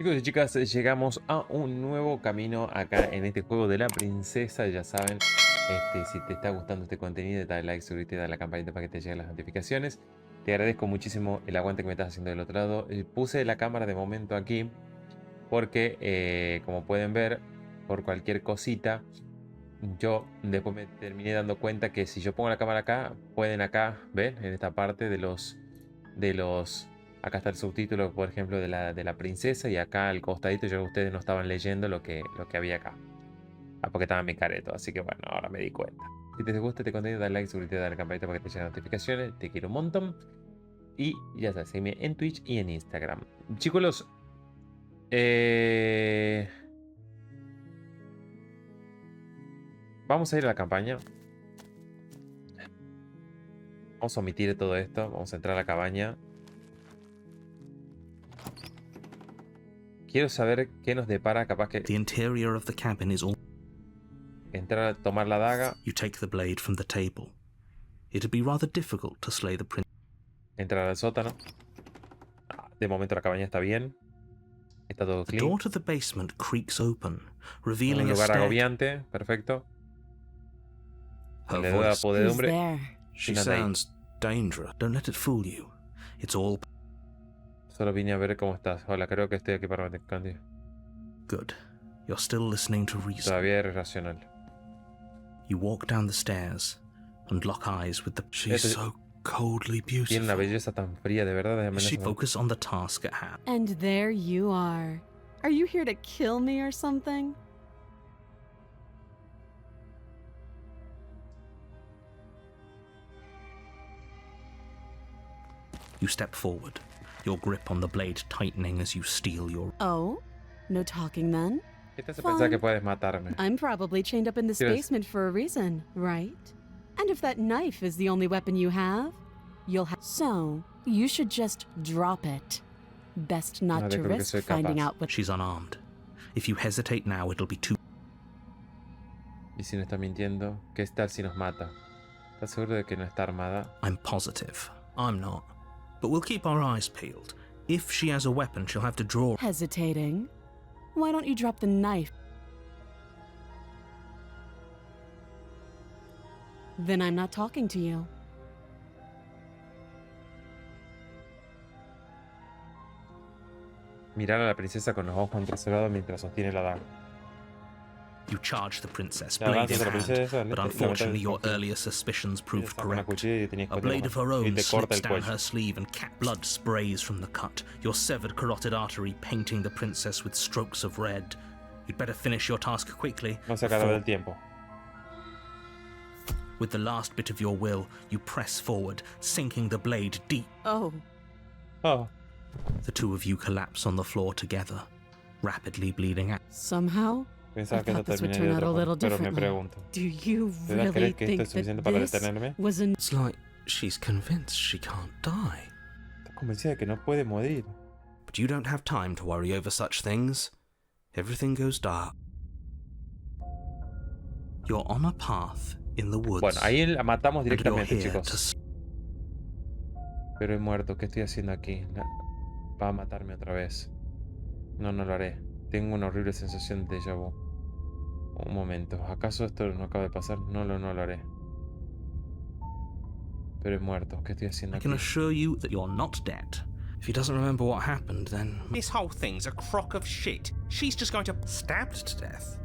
Chicos y chicas, llegamos a un nuevo camino acá en este juego de la princesa. Ya saben, si te está gustando este contenido, dale like, suscríbete, dale a la campanita para que te lleguen las notificaciones. Te agradezco muchísimo el aguante que me estás haciendo del otro lado. Puse la cámara de momento aquí porque, como pueden ver, por cualquier cosita, yo después me terminé dando cuenta que si yo pongo la cámara acá, pueden acá ver en esta parte de los acá está el subtítulo, por ejemplo, de la princesa, y acá al costadito ya ustedes no estaban leyendo lo que había acá. Porque estaba en mi careto, así que bueno, ahora me di cuenta. Si te gusta este contenido, dale like, suscríbete, dale a la campanita para que te lleguen notificaciones. Te quiero un montón. Y ya sabes, seguime en Twitch y en Instagram. Chicos, vamos a ir a la campaña. Vamos a omitir todo esto. Vamos a entrar a la cabaña. Quiero saber qué nos depara, capaz que... The interior of the cabin is all... Entrar a tomar la daga. You take the blade from the table. It'd be rather difficult to slay the prince. Entrar al sótano. De momento la cabaña está bien. Está todo The clean. door to the basement creaks open, revealing Un a lugar stair. agobiante. Perfecto. Her Le doy la voice. podedumbre. She sounds dangerous. Don't let it fool you. It's all Solo vine a ver cómo estás. Hola, creo que estoy aquí para meter cambio. good. You're still listening to reason. Todavía es racional. You walk down the stairs and lock eyes with the... She's so coldly Tiene una beautiful. belleza tan fría, de verdad. She focus on the task at hand. And there you are. Are you here to kill me or something? You step forward, your grip on the blade tightening as you steal your... Oh? No talking then? ¿Qué te hace pensar que puedes matarme? I'm probably chained up in this Yes. basement for a reason, right? And if that knife is the only weapon you have, you'll have... So, you should just drop it. Best not Vale, to creo que risk soy finding capaz. out what... She's unarmed. If you hesitate now, it'll be too... ¿Y si no está mintiendo? ¿Qué tal si nos mata? ¿Estás seguro de que no está armada? I'm positive. I'm not. But we'll keep our eyes peeled. If she has a weapon, she'll have to draw... Hesitating? Why don't you drop the knife? Then I'm not talking to you. Mirar a la princesa con los ojos entrecerrados mientras sostiene la daga. You charge the princess, Ya, blade in avanzas a la hand. princesa, But y unfortunately, your lamentablemente earlier suspicions proved saca una correct. cuchilla y tenías A que blade of her y own te corta slips el down cuello. her sleeve and cat blood sprays from the cut, your severed carotid artery painting the princess with strokes of red. You'd better finish your task quickly. No se acaba before- el tiempo. With the last bit of your will, you press forward, sinking the blade deep. Oh. Oh, The two of you collapse on the floor together, rapidly bleeding out. Somehow, I pensaba que thought esto this would terminaría turn de out a otra little forma, pero me differently. pregunto. Do you ¿De verdad really crees que esto think es suficiente para that this detenerme? was an... It's like she's convinced she can't die. Estás convencida de que no puede morir. But you don't have time to worry over such things. Everything goes dark. You're on a path in the woods. Bueno, ahí la matamos and you're directamente, here chicos. Pero he muerto. ¿Qué estoy haciendo aquí? Va a matarme otra vez. No, no lo haré. Tengo una horrible sensación de déjà vu. Un momento. ¿Acaso esto no acaba de pasar? No lo haré. Pero he muerto. ¿Qué estoy haciendo I aquí? can assure you that you're not dead. If he doesn't remember what happened, then... This whole thing's a crock of shit. She's just going to... Stabbed to death?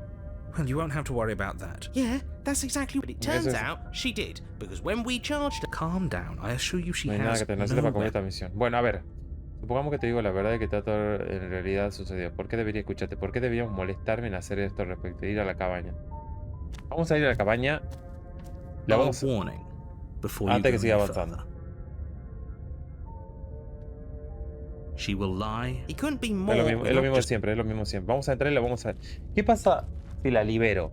Well, you won't have to worry about that. Yeah, that's exactly what it turns Eso es- out she did. Because when we charged her... Calm down. I assure you she No hay nada has que te no necesite para cumplir esta weapon. misión. Bueno, a ver. Supongamos que te digo la verdad y que todo en realidad sucedió. ¿Por qué debería escucharte? ¿Por qué deberíamos molestarme en hacer esto respecto a ir a la cabaña? Vamos a ir a la cabaña. La A vamos warning before you antes go que siga any avanzando. further. She will lie. He couldn't be Es more... lo mismo, es lo not mismo de just- siempre, es lo mismo de siempre. Vamos a entrar y la vamos a ver. ¿Qué pasa si la libero?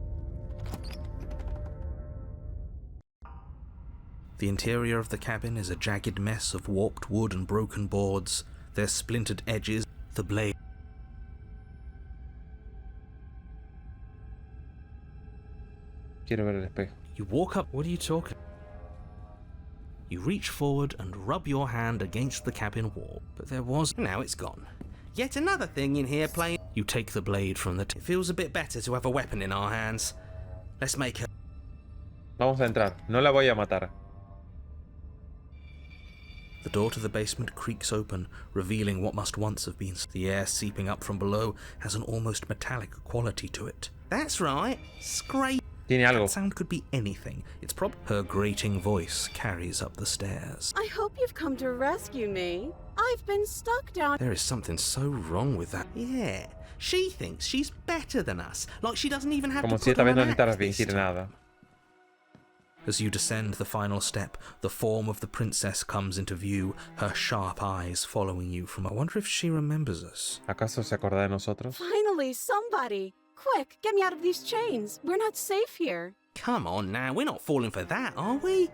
The interior of the cabin is a jagged mess of warped wood and broken boards. There's splintered edges. The blade. Quiero ver el espejo. You walk up. What are you talking? You reach forward and rub your hand against the cabin wall, but there was... Now it's gone. Yet another thing in here playing. You take the blade from the It feels a bit better to have a weapon in our hands. Let's make her. Vamos a entrar. No la voy a matar. The door to the basement creaks open, revealing what must once have been. The air seeping up from below has an almost metallic quality to it. That's right. Scrape. Tiene algo. That sound could be anything. It's probably her grating voice carries up the stairs. I hope you've come to rescue me. I've been stuck down. There is something so wrong with that. Yeah. She thinks she's better than us. Like she doesn't even have Como to si put esta on vez no an necesitara act this fingir time. nada. As you descend the final step, the form of the princess comes into view, her sharp eyes following you from... I wonder if she remembers us. ¿Acaso se acuerda de nosotros? Finally, somebody! Quick, get me out of these chains. We're not safe here. Come on now, we're not falling for that, are we?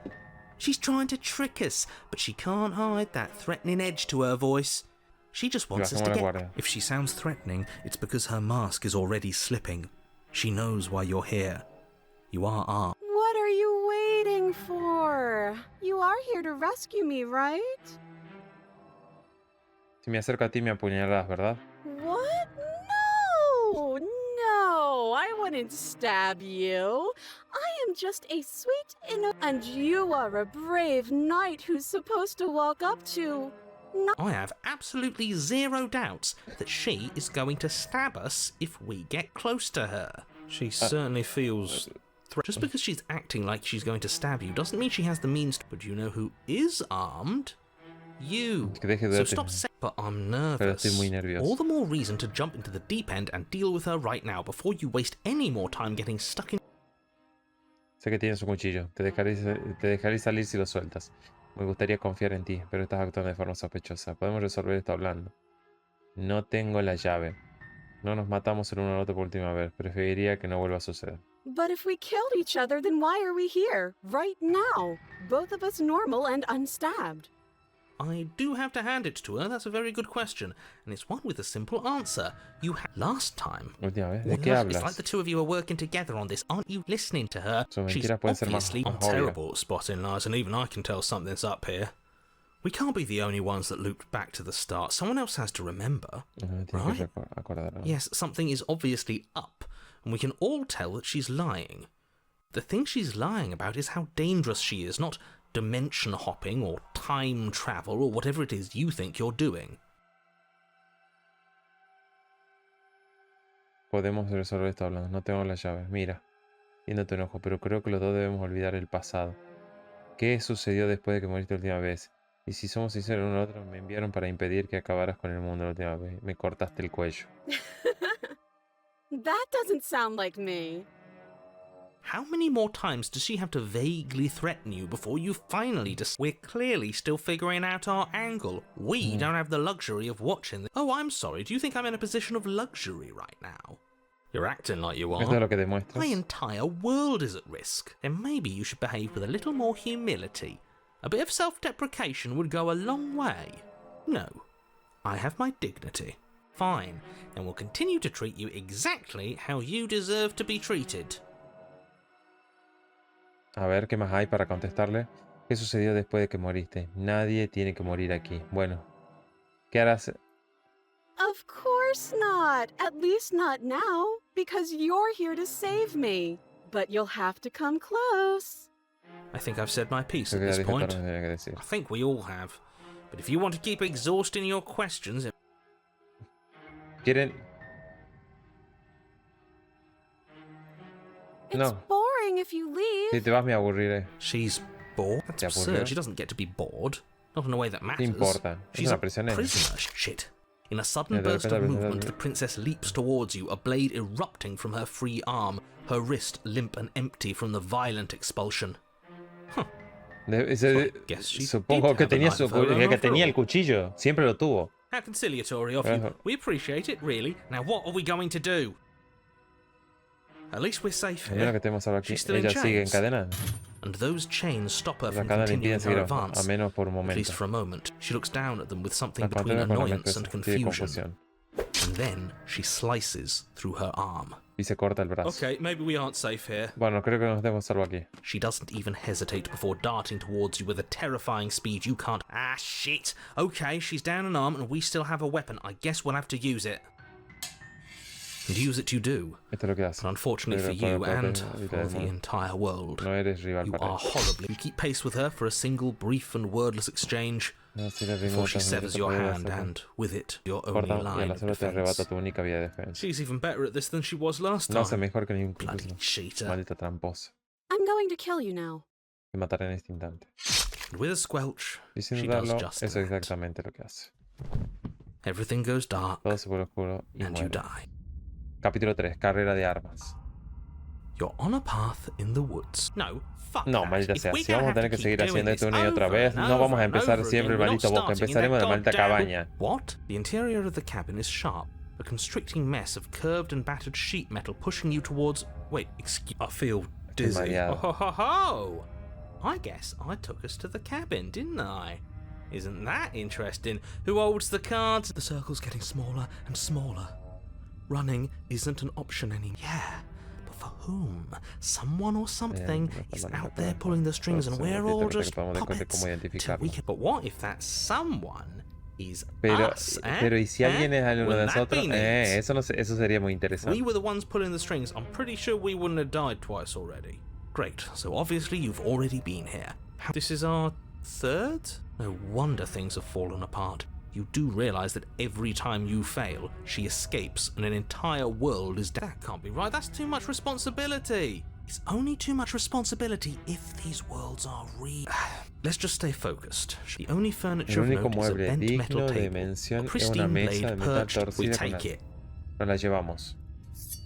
She's trying to trick us, but she can't hide that threatening edge to her voice. She just Y wants vas us como to la get... guardia. If she sounds threatening, it's because her mask is already slipping. She knows why you're here. You are armed. What are you waiting for? You are here to rescue me, right? Si me acerco a ti me apuñalarás, ¿verdad? What? No! No! I wouldn't stab you. I am just a sweet and you are a brave knight who's supposed to walk up to... I have absolutely zero doubts that she is going to stab us if we get close to her. She certainly feels... Just because she's acting like she's going to stab you doesn't mean she has the means to... But you know who is armed? You. Que deje de So verte. stop saying... But I'm Pero estoy nervous. muy nervioso. All the more reason to jump into the deep end and deal with her right now before you waste any more time getting stuck in... Sé que tienes un cuchillo. Te dejaré salir si lo sueltas. Me gustaría confiar en ti, pero estás actuando de forma sospechosa. Podemos resolver esto hablando. No tengo la llave. No nos matamos el uno al otro por última vez. Preferiría que no vuelva a suceder. But if we killed each other, then why are we here? Right now. Both of us normal and unstabbed. I do have to hand it to her. That's a very good question. And it's one with a simple answer. You had... Last time... Última vez. ¿De Well, qué it's hablas? like the two of you are working together on this. Aren't you listening to her? Su She's mentira puede ser más obviously obvia. terrible at spotting lies, and even I can tell something's up here. We can't be the only ones that looped back to the start. Someone else has to remember. Tiene que Right? acordar. Yes, something is obviously up, and we can all tell that she's lying. The thing she's lying about is how dangerous she is, not dimension hopping or time travel or whatever it is you think you're doing. Podemos resolver esto hablando. No tengo la llave. Mira. Entiendo tu enojo, pero creo que los dos debemos olvidar el pasado. ¿Qué sucedió después de que moriste la última vez? Y si somos sinceros uno al otro, me enviaron para impedir que acabaras con el mundo la última vez. Me cortaste el cuello. That doesn't sound like me. How many more times does she have to vaguely threaten you before you finally just... We're clearly still figuring out our angle. We don't have the luxury of watching... Oh, I'm sorry. Do you think I'm in a position of luxury right now? You're acting like you Esto es are. lo que demuestras. My entire world is at risk. Then maybe you should behave with a little more humility. A bit of self-deprecation would go a long way. No. I have my dignity. Fine. Then we'll continue to treat you exactly how you deserve to be treated. A ver, ¿qué más hay para contestarle? ¿Qué sucedió después de que moriste? Nadie tiene que morir aquí. Bueno, ¿qué harás? Of course not. At least not now, because you're here to save me. But you'll have to come close. I think I've said my piece Creo at que ya this dije todo lo point. que tenía que decir. I think we all have. But if you want to keep exhausting your questions... ¿Quieren? It's No. boring if you leave. Si te vas me aburriré. She's bored. That's ¿Te absurd. aburrió? She doesn't get to be bored. Not in a way that matters. importa? Es She's una a prisionera. prisoner. Shit. In a sudden Yeah, burst of pero- movement, the princess leaps towards you, a blade erupting from her free arm, her wrist limp and empty from the violent expulsion. guess she Supongo did que have a tenía, knife of her own que after tenía all. el cuchillo. Siempre lo tuvo. How conciliatory of you. We appreciate it, really. Now what are we going to do? At least we're safe Mira here. que tenemos ahora aquí. She's still in Ella sigue chains. encadenada. And those chains stop her Las from cadenas le continuing impiden seguir her a advance. menos por un At least momento. for a moment. She looks down at them with something Las between cadenas con la annoyance and mente de confusion. confusión. and then she slices through her arm. Y se corta el brazo. Okay, maybe we aren't safe here. Bueno, creo que nos debemos salvo aquí. She doesn't even hesitate before darting towards you with a terrifying speed you can't... Ah, shit. Okay, she's down an arm and we still have a weapon. I guess we'll have to use it. And use it you do. Esto es lo que hace. But unfortunately for you and for the entire world, No eres rival you para are él. horribly... You keep pace with her for a single brief and wordless exchange No, si le before she remotas, severs no your te puedes hand hacer. and, with it, your Corta, only y line al of hacerlo te defense. arrebata tu única vía de defensa. She's even better at this than she was last No hace time. mejor que ningún Bloody incluso. cheater. Maldita tramposa. I'm going to kill you now. Te mataré en este instante. And with a squelch, Y sin she does dudarlo, just eso es that. exactamente lo que hace. Everything goes dark, Todo se vuelve oscuro y and you muere. die. Capítulo 3. Carrera de armas. You're on a path in the woods. No, fuck No, that. maldita If sea. we're Si vamos gonna a tener have que to seguir keep haciendo doing esto this una y otra over vez, and no vamos a over and empezar over siempre el again, we're maldito not bosque. starting in Empezaremos de that maldita goddamn- cabaña. What? The interior of the cabin is sharp, a constricting mess of curved and battered sheet metal pushing you towards... Wait, excuse... I feel dizzy. mareado. Oh, ho, ho, ho. I guess I took us to the cabin, didn't I? Isn't that interesting? Who holds the cards? The circle's getting smaller and smaller. Running isn't an option anymore. Yeah, but for whom? Someone or something is out there pulling the strings and we're all just puppets till we can... But what if that someone is us, eh? Pero ¿y si alguien es alguno de Wouldn't that nosotros? be neat? Eso, no sé, eso sería muy If interesante. we were the ones pulling the strings, I'm pretty sure we wouldn't have died twice already. Great, so obviously you've already been here. This is our third? No wonder things have fallen apart. You do realise that every time you fail, she escapes and an entire world is dead. That can't be right, that's too much responsibility. It's only too much responsibility if these worlds are real. Let's just stay focused. The only furniture El of único note is a mueble bent metal digno de table. mención A es una pristine mesa blade de metal perched, we torcida con take it. Nos la llevamos.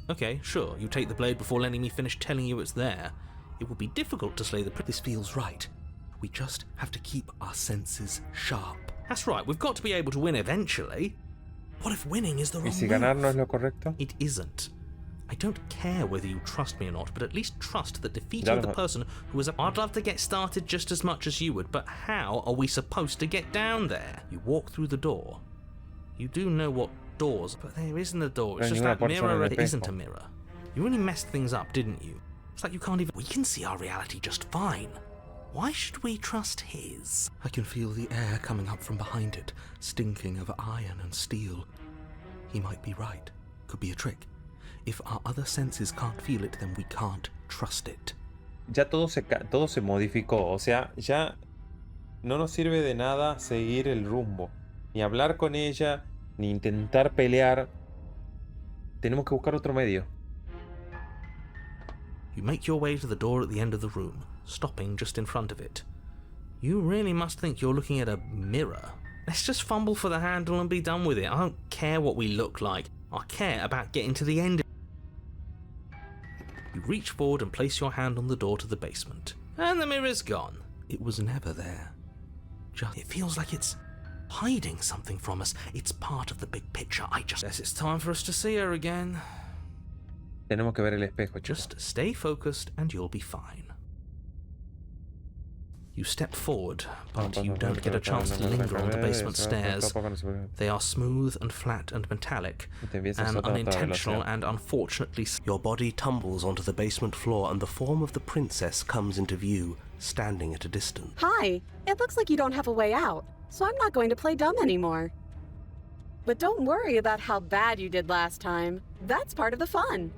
Okay, sure, you take the blade before letting me finish telling you it's there. It would be difficult to slay the This feels right. We just have to keep our senses sharp. That's right, we've got to be able to win eventually. What if winning is the ¿Y wrong si move? ganar no es lo correcto? It isn't. I don't care whether you trust me or not, but at least trust that Ya defeating lo- the person who is... I'd love to get started just as much as you would, but how are we supposed to get down there? You walk through the door. You do know what doors... But there isn't a door, it's No hay just ninguna that puerta mirror. en el It isn't a espejo. mirror. You really messed things up, didn't you? It's like you can't even... We can see our reality just fine. Why should we trust his? I can feel the air coming up from behind it, stinking of iron and steel. He might be right. Could be a trick. If our other senses can't feel it, then we can't trust it. Ya todo se modificó. O sea, ya no nos sirve de nada seguir el rumbo. Ni hablar con ella, ni intentar pelear. Tenemos que buscar otro medio. You make your way to the door at the end of the room, stopping just in front of it. You really must think you're looking at a mirror. Let's just fumble for the handle and be done with it. I don't care what we look like. I care about getting to the end. You reach forward and place your hand on the door to the basement. And the mirror's gone. It was never there. It feels like it's hiding something from us. It's part of the big picture. Guess it's time for us to see her again. Tenemos que ver el espejo, chicos. Just stay focused and you'll be fine. You step forward, but you don't get a chance to linger on the basement stairs. They are smooth and flat and metallic, and unintentional and unfortunately... Your body tumbles onto the basement floor and the form of the princess comes into view, standing at a distance. Hi, it looks like you don't have a way out, so I'm not going to play dumb anymore. But don't worry about how bad you did last time. That's part of the fun.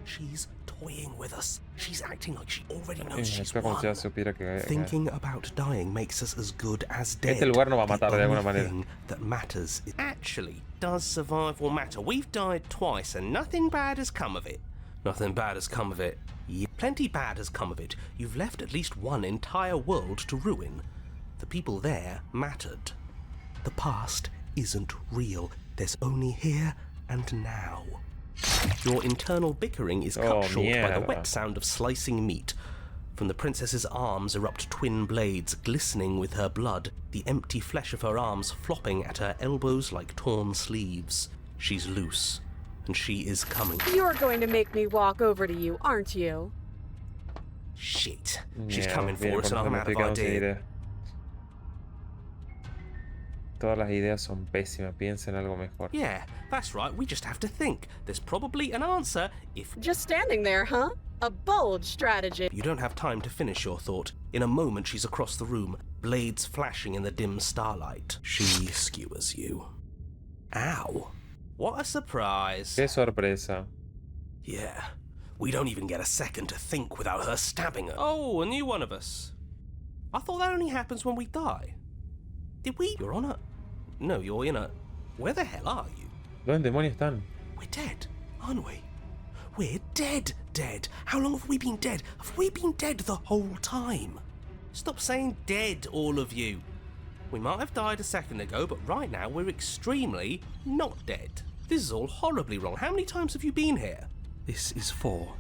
She's toying with us. She's acting like she already knows she's Espera como si ya won. supiera que... Thinking about dying makes us as good as dead. Este lugar nos va a matar The de alguna only manera. thing that matters is... Actually, does survival matter? We've died twice and nothing bad has come of it. Nothing bad has come of it. Plenty bad has come of it. You've left at least one entire world to ruin. The people there mattered. The past isn't real. There's only here and now. Your internal bickering is cut Oh, short by the mierda. wet sound of slicing meat. From the princess's arms erupt twin blades glistening with her blood, the empty flesh of her arms flopping at her elbows like torn sleeves. She's loose, and she is coming. You're going to make me walk over to you, aren't you? Shit. She's Mierda, coming viene for us and cuando I'm me out of estoy quedando sin idea. idea. Todas las ideas son pésimas. Piensa en algo mejor. Yeah, that's right. We just have to think. There's probably an answer if Just standing there, huh? A bold strategy. you don't have time to finish your thought. In a moment, she's across the room, blades flashing in the dim starlight. She skewers you. Ow. What a surprise. ¡Qué sorpresa! Yeah, we don't even get a second to think without her stabbing her. Oh, a new one of us. I thought that only happens when we die. Did we? You're on a... No, you're in a... Where the hell are you? ¿Dónde demonios están? We're dead, aren't we? We're dead. How long have we been dead? Have we been dead the whole time? Stop saying dead, all of you. We might have died a second ago, but right now we're extremely not dead. This is all horribly wrong. How many times have you been here? This is 4.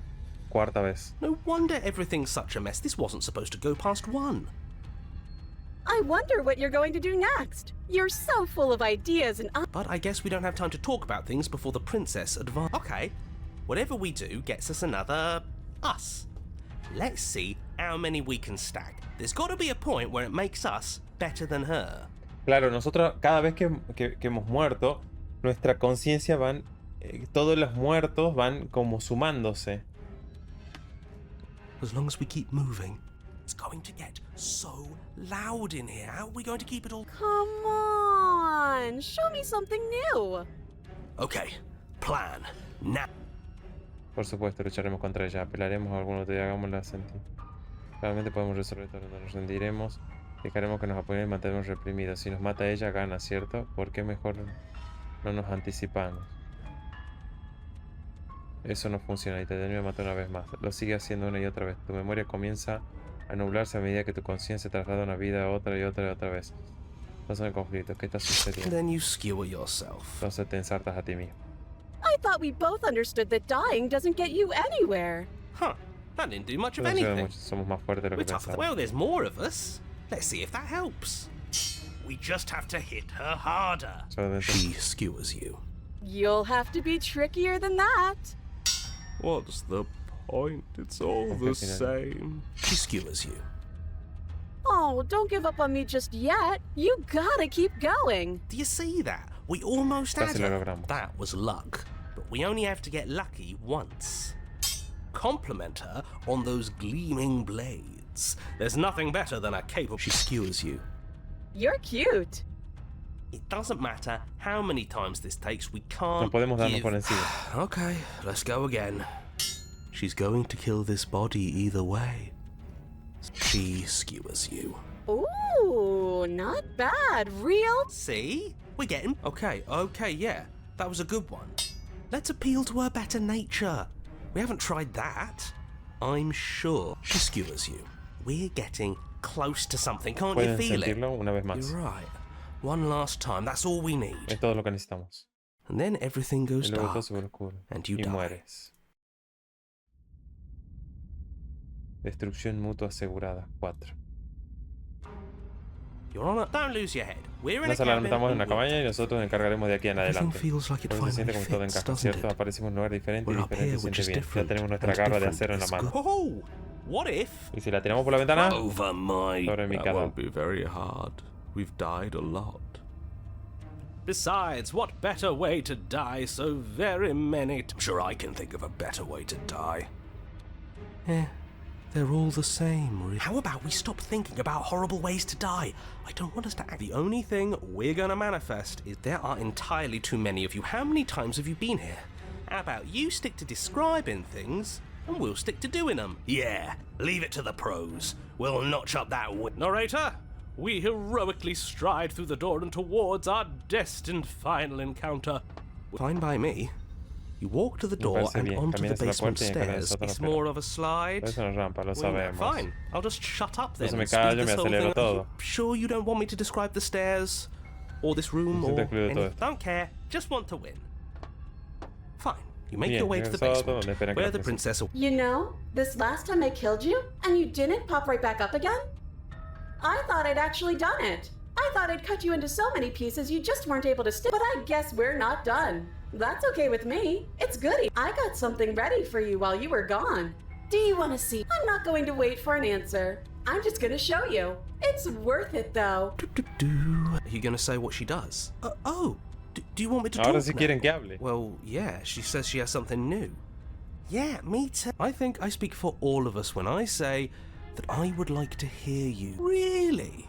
Cuarta vez. No wonder everything's such a mess. This wasn't supposed to go past 1. I wonder what you're going to do next. You're so full of ideas and But I guess we don't have time to talk about things before the princess advances. Okay, whatever we do gets us another us. Let's see how many we can stack. There's got to be a point where it makes us better than her. Claro, nosotros cada vez que hemos muerto, nuestra conciencia van... todos los muertos van como sumándose. As long as we keep moving, it's going to get so loud in here. How are we going to keep it all? come on, show me something new. Okay, plan. Now. Por supuesto, lucharemos contra ella. Apelaremos a alguno de hagámosla sentir. Realmente podemos resolver todo. Nos rendiremos. Dejaremos que nos apoyen y mantenemos reprimidos. Si nos mata ella, gana, ¿cierto? ¿Por qué mejor no nos anticipamos? Eso no funciona y te termina de matar una vez más. Lo sigue haciendo una y otra vez. Tu memoria comienza a nublarse a medida que tu conciencia traslada de una vida a otra y otra y otra vez. Estás en el conflicto. ¿Qué está sucediendo? Then you skewer yourself. Entonces te ensartas a ti mismo. I thought we both understood that dying doesn't get you anywhere. Huh, that didn't do much of No sirve anything. mucho, somos más fuertes de lo We're que tougher. pensamos. Well, there's more of us. Let's see if that helps. We just have to hit her harder. Solamente- She skewers you. You'll have to be trickier than that. What's the point? It's all the same. She skewers you. Oh, don't give up on me just yet. You gotta keep going. Do you see that? We almost had Casi lo her. logramos. That was luck. But we only have to get lucky once. Compliment her on those gleaming blades. There's nothing better than a capable... She skewers you. You're cute. It doesn't matter how many times this takes, we can't No podemos darnos give... por encima. Okay, let's go again. She's going to kill this body either way. She skewers you. Ooh, not bad. Real. See? We're getting... Okay, yeah. That was a good one. Let's appeal to her better nature. We haven't tried that. I'm sure she skewers you. We're getting close to something, can't you Pueden feel it? sentirlo una vez más. You're right. One last time, that's all we need. Es todo lo que necesitamos. And then everything Y goes luego todo dark. se vuelve oscuro. And you Y die. mueres. Destrucción mutua asegurada. 4. You're on it. Don't lose your head. We're in a Nos alarmamos en cabin. una cabaña y nosotros nos encargaremos de aquí en Everything adelante. feels like it Por eso se siente finally como todo fits, encaja, doesn't ¿cierto? it? Aparecemos en un lugar diferente y We're up diferente here, se which siente is bien. Ya different. tenemos nuestra and garra de different acero en la is mano. good. Oh, what if? Y si la tiramos por la ventana, Over my... sobre mi That cadáver. won't be very hard. We've died a lot. Besides, what better way to die so very many I'm sure I can think of a better way to die. They're all the same, really. How about we stop thinking about horrible ways to die? I don't want us to act. The only thing we're gonna manifest is there are entirely too many of you. How many times have you been here? How about you stick to describing things, and we'll stick to doing them? Yeah, leave it to the pros. We'll notch up that Narrator, we heroically stride through the door and towards our destined final encounter. Fine by me. You walk to the Me door parece and bien. onto the Caminas a la basement puerta y encaras stairs. nosotros It's la more of a slide. Pero es una rampa, lo Well, sabemos. fine, I'll just shut up then. Entonces me and speed callo, this me whole acelero thing- todo. Sure you don't want me to describe the stairs, or this room, Sí te or excluyo todo anything? esto. Don't care, just want to win. Fine, you make Bien, your way to the regresado basement, donde esperan que where la the princess... You know, this last time I killed you, and you didn't pop right back up again? I thought I'd actually done it. I thought I'd cut you into so many pieces you just weren't able to stick. But I guess we're not done. That's okay with me. It's goody. I got something ready for you while you were gone. Do you want to see? I'm not going to wait for an answer. I'm just gonna show you. It's worth it, though. Are you going to say what she does? Do you want me to Ahora talk sí now? quieren que hable. Well, yeah, she says she has something new. Yeah, me too. I think I speak for all of us when I say that I would like to hear you. Really?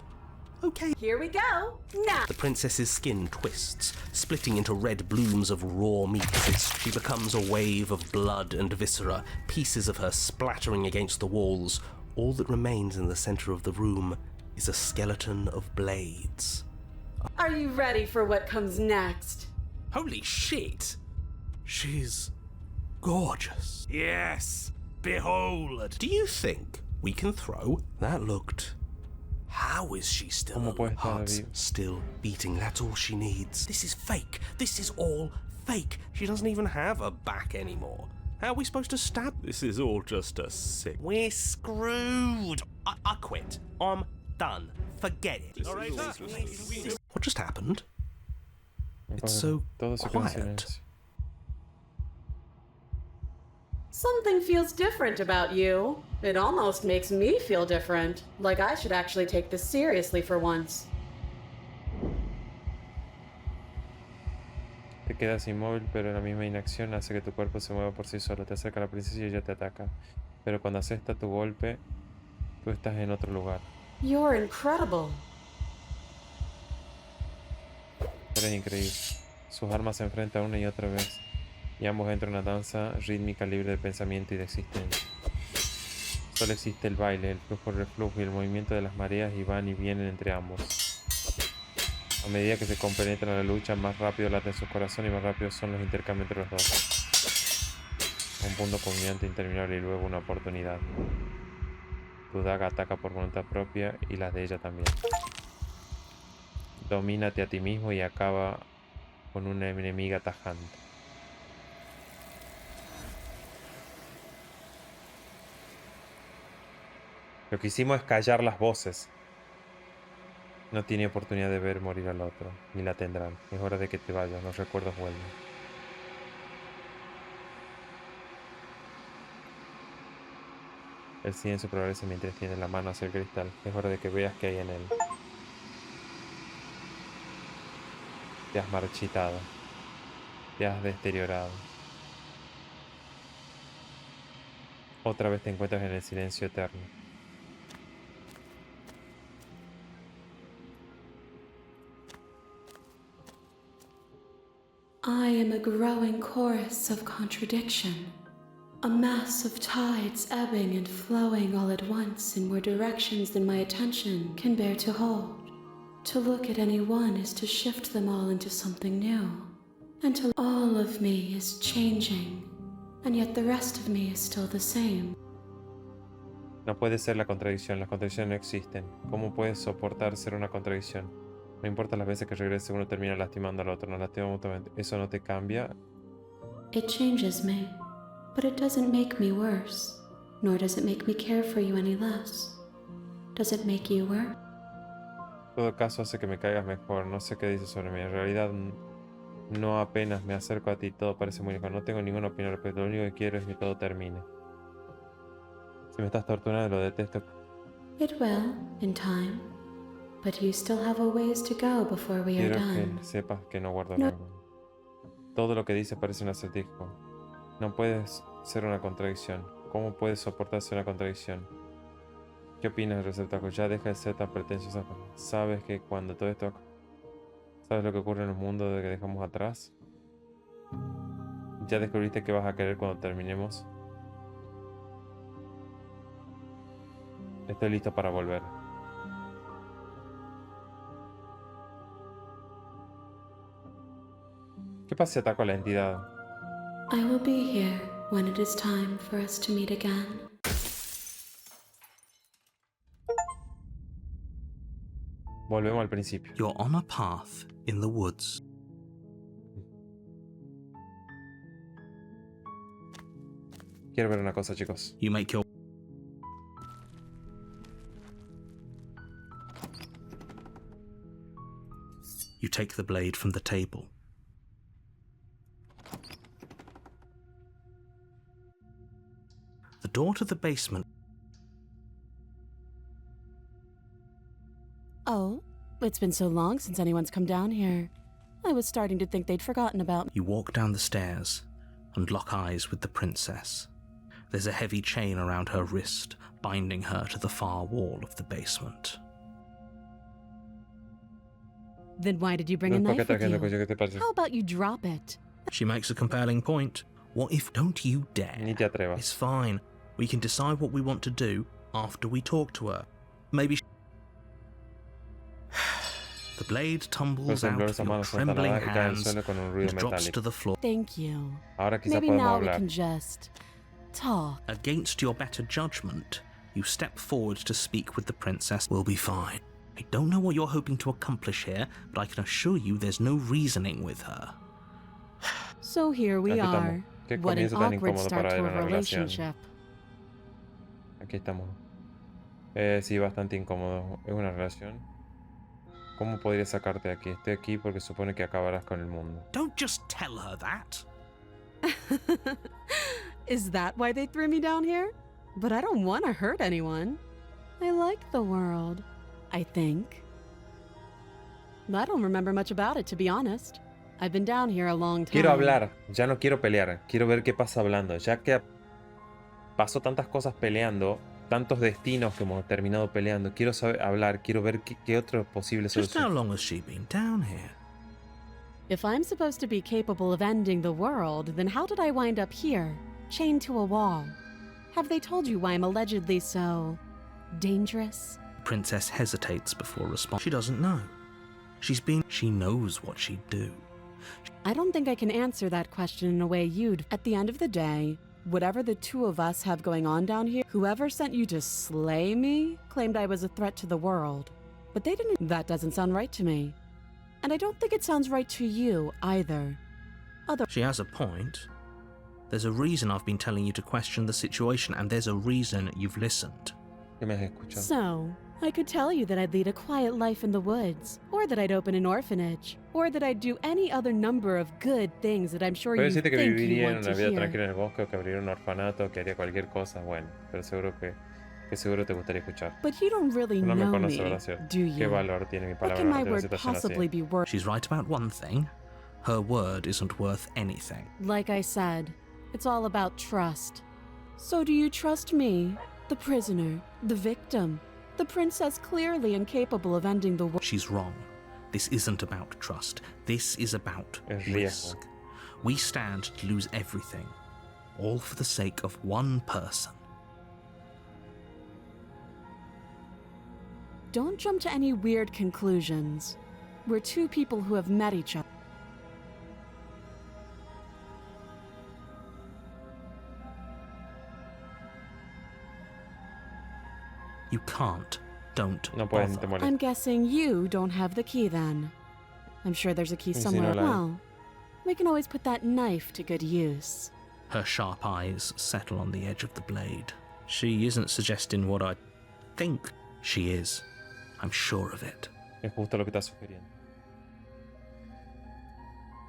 Okay. Here we go. Now. The princess's skin twists, splitting into red blooms of raw meat. She becomes a wave of blood and viscera, pieces of her splattering against the walls. All that remains in the center of the room is a skeleton of blades. Are you ready for what comes next? Holy shit! She's gorgeous. Yes, behold. Do you think we can throw? That looked... How is she still ¿Cómo puede alive? estar Heart's viva? still beating, that's all she needs. This is fake. This is all fake. She doesn't even have a back anymore. How are we supposed to stab? This is all just a sick. We're screwed. I quit. I'm done. Forget it. All right. What just happened? It's so Todo se queda en quiet. silencio. Something feels different about you. It almost makes me feel different. Like I should actually take this seriously for once. Te quedas inmóvil, pero la misma inacción hace que tu cuerpo se mueva por sí solo. Te acerca a la princesa y ella te ataca. Pero cuando asesta tu golpe, tú estás en otro lugar. You're incredible. Eres increíble. Sus armas se enfrentan una y otra vez. Y ambos entran en una danza rítmica libre de pensamiento y de existencia. Solo existe el baile, el flujo-reflujo y el movimiento de las mareas y van y vienen entre ambos. A medida que se compenetran en la lucha, más rápido late su corazón y más rápidos son los intercambios entre los dos. Un punto culminante interminable y luego una oportunidad. Tu daga ataca por voluntad propia y las de ella también. Domínate a ti mismo y acaba con una enemiga tajante. Lo que hicimos es callar las voces. No tiene oportunidad de ver morir al otro, ni la tendrán. Es hora de que te vayas, los recuerdos vuelven. El silencio prevalece mientras tiene la mano hacia el cristal. Es hora de que veas qué hay en él. Te has marchitado. Te has deteriorado. Otra vez te encuentras en el silencio eterno. I am a growing chorus of contradiction. A mass of tides ebbing and flowing all at once in more directions than my attention can bear to hold. To look at any one is to shift them all into something new. Until all of me is changing, and yet the rest of me is still the same. No puede ser la contradicción. Las contradicciones no existen. ¿Cómo puedes soportar ser una contradicción? No importa las veces que regrese, uno termina lastimando al otro. Nos lastimamos mutuamente. ¿Eso no te cambia? It changes me, but it doesn't make me worse, nor does it make me care for you any less. Does it make you worse? En todo caso hace que me caigas mejor. No sé qué dices sobre mí. En realidad, no apenas me acerco a ti. Todo parece muy lejos. No tengo ninguna opinión al respecto. Lo único que quiero es que todo termine. Si me estás torturando, lo detesto. It will, in time. But you still have a ways to go before we are Quiero done. que sepas que no guardo No. rencor. Todo lo que dices parece un acertijo. No puedes ser una contradicción. ¿Cómo puedes soportar ser una contradicción? ¿Qué opinas del receptáculo? Ya deja de ser tan pretenciosa. ¿Sabes que cuando todo esto... ¿Sabes lo que ocurre en el mundo de que dejamos atrás? ¿Ya descubriste qué vas a querer cuando terminemos? Estoy listo para volver. ¿Qué pasa si ataco a la entidad? I will be here when it is time for us to meet again. Volvemos al principio. You're on a path in the woods. Quiero ver una cosa, chicos. You make your You take the blade from the table. The door to the basement It's been so long since anyone's come down here. I was starting to think they'd forgotten about me. You walk down the stairs and lock eyes with the princess. There's a heavy chain around her wrist, binding her to the far wall of the basement. Then why did you bring a knife with you? How about you drop it? She makes a compelling point. What if don't you dare? Ni te atrevas. It's fine. We can decide what we want to do after we talk to her. Maybe the blade tumbles out of your trembling hands and drops to the floor. Thank you. Ahora quizá Maybe podemos now we hablar. can just talk. Against your better judgment, you step forward to speak with the princess. We'll be fine. I don't know what you're hoping to accomplish here, but I can assure you there's no reasoning with her. So here we Aquí estamos. are. Qué What an comienzo tan awkward incómodo start para to una a relación. relationship. Aquí estamos. Sí, bastante incómodo. Es una relación. ¿Cómo podría sacarte de aquí? Estoy aquí porque supone que acabarás con el mundo. Don't just tell her that. Is that why they threw me down here? But I don't want to hurt anyone. I like the world, I think. I don't remember much about it, to be honest. I've been down here a long time. Quiero hablar, ya no quiero pelear. Quiero ver qué pasa hablando. Ya que pasó tantas cosas peleando, tantos destinos que hemos terminado peleando, quiero saber hablar, quiero ver qué otro posible Just how solución. long has she been down here? If I'm supposed to be capable of ending the world, then how did I wind up here, chained to a wall? Have they told you why I'm allegedly so dangerous? The princess hesitates before responding. She doesn't know. She knows what she'd do. I don't think I can answer that question in a way you'd. At the end of the day, whatever the two of us have going on down here, whoever sent you to slay me claimed I was a threat to the world. But they didn't. That doesn't sound right to me. And I don't think it sounds right to you either. She has a point. There's a reason I've been telling you to question the situation, and there's a reason you've listened. ¿Qué me has escuchado? So, I could tell you that I'd lead a quiet life in the woods, or that I'd open an orphanage, or that I'd do any other number of good things that I'm sure Puedo you decirte que think you viviría en want una to vida hear. tranquila en el bosque, o que abriría un orfanato, que haría cualquier cosa. Bueno, pero seguro que seguro te gustaría escuchar. But you don't really No me know conoce, me, ¿verdad? ¿Cierto? do ¿Qué you? valor tiene mi What palabra can my ante una word situación possibly así? be worth? She's right about one thing. Her word isn't worth anything. Like I said, it's all about trust. So do you trust me, the prisoner, the victim, the princess clearly incapable of ending the world? She's wrong. This isn't about trust. This is about Es riesgo. risk. We stand to lose everything, all for the sake of one person. Don't jump to any weird conclusions. We're two people who have met each other. You can't. Don't No puedes, ni te bother. molestes. I'm guessing you don't have the key then. I'm sure there's a key Y si somewhere. no la hay. Well, we can always put that knife to good use. Her sharp eyes settle on the edge of the blade. She isn't suggesting what I think she is. I'm sure of it. Es justo lo que estás sugiriendo.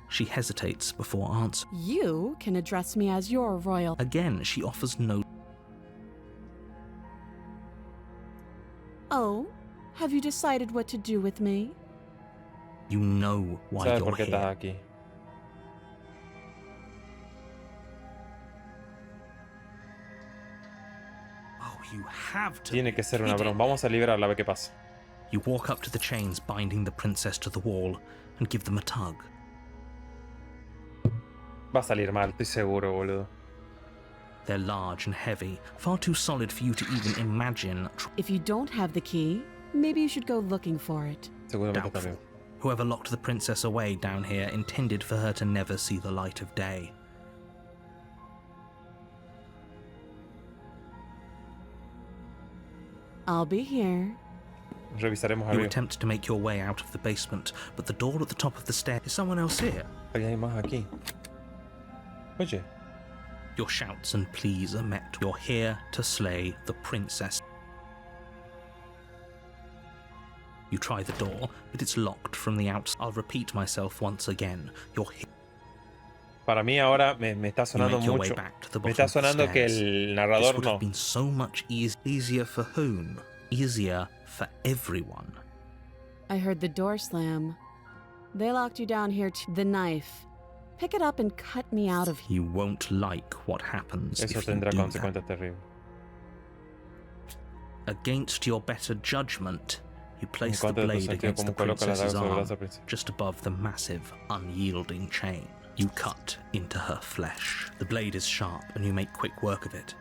She hesitates before answering. You can address me as your royal. Again, she offers no. Oh, have you decided what to do with me? You know why ¿Sabes you're por qué estás here. aquí? Oh, you have to. Tiene be que ser una kidding. broma. Vamos a liberarla, a ver qué pasa. You walk up to the chains binding the princess to the wall and give them a tug. Va a salir mal, estoy seguro, boludo. They're large and heavy, far too solid for you to even imagine. If you don't have the key, maybe you should go looking for it. Seguramente Doubtful. también. Whoever locked the princess away down here intended for her to never see the light of day. I'll be here. Revisaremos You arriba. attempt to make your way out of the basement, but the door at the top of the stair. Is someone else here? Hay más aquí. Oye, Your shouts and pleas are met. You're here to slay the princess. You try the door, but it's locked from the outside. I'll repeat myself once again. You're here. para mí ahora me está You sonando make your way mucho. back to the Me bottom está of the sonando que stairs. el This narrador would no. have been so much easier for whom? Easier for everyone. I heard the door slam. They locked you down here to the knife. Pick it up and cut me out of here. You won't like what happens Eso if you tendrá do consecuencias terribles. that. Against your better judgment, you En place the contra de tu blade sentido against the común, coloca la daga princess's sobre el arm, brazo de la princesa. just above the massive, unyielding chain. You cut into her flesh. The blade is sharp, and you make quick work of it.